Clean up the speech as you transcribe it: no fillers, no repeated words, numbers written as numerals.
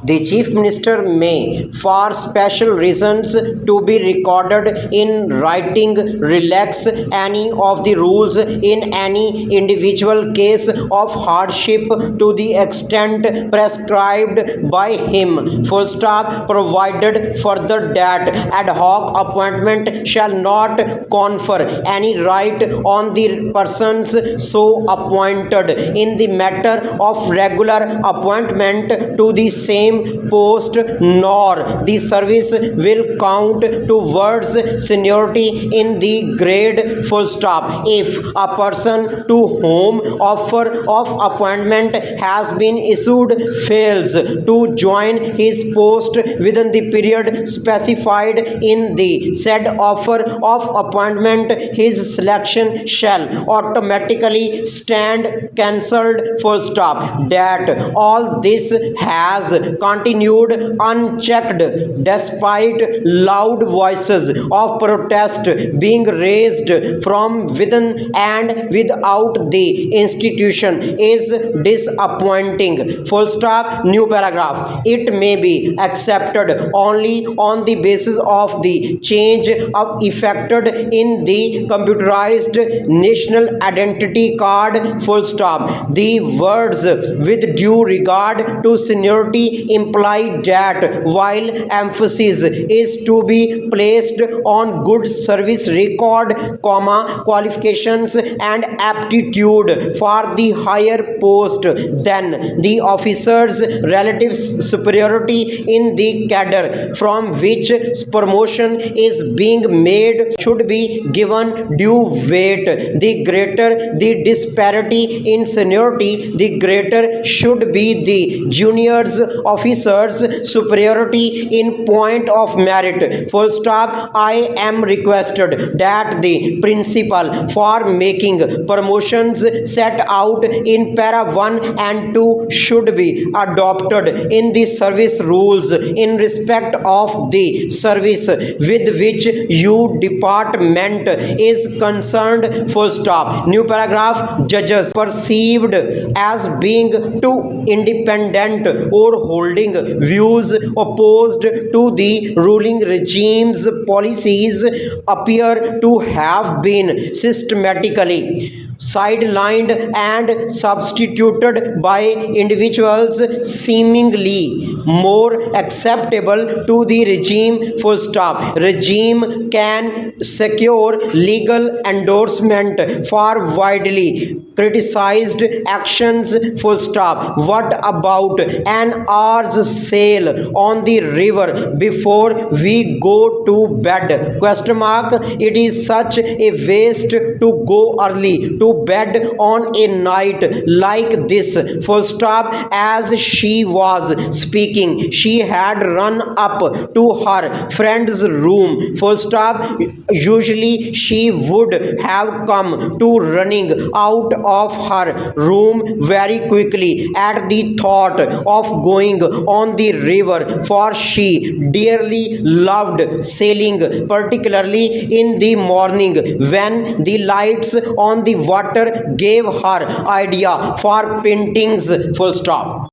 The Chief Minister may, for special reasons to be recorded in writing, relax any of the rules in any individual case of hardship to the extent prescribed by him. Full stop. Provided further that ad hoc appointment shall not confer any right on the persons so appointed in the matter of regular appointment to the same post, nor the service will count towards seniority in the grade. Full stop. If a person to whom offer of appointment has been issued fails to join his post within the period specified in the said offer of appointment, his selection shall automatically stand cancelled. Full stop. That all this has continued unchecked despite loud voices of protest being raised from within and without the institution is disappointing. Full stop. New paragraph. It may be accepted only on the basis of the change effected in the computerized national identity card. Full stop. The words with due regard to seniority imply that while emphasis is to be placed on good service record, qualifications and aptitude for the higher post, then the officer's relative superiority in the cadre from which promotion is being made should be given due weight. The greater the disparity in seniority, the greater should be the junior's officer's superiority in point of merit. Full stop. I am requested that the principle for making promotions set out in para 1 and 2 should be adopted in the service rules in respect of the service with which your department is concerned. Full stop. New paragraph. Judges perceived as being too independent or holding views opposed to the ruling regime's policies appear to have been systematically sidelined and substituted by individuals seemingly more acceptable to the regime. Full stop. Regime can secure legal endorsement for widely criticized actions. Full stop. What about an hour's sail on the river before we go to bed? Question mark. It is such a waste to go early to bed on a night like this. Full stop. As she was speaking, she had run up to her friend's room. Full stop. Usually she would have come to running out of her room very quickly at the thought of going on the river, for she dearly loved sailing, particularly in the morning when the lights on the water gave her idea for paintings. Full stop.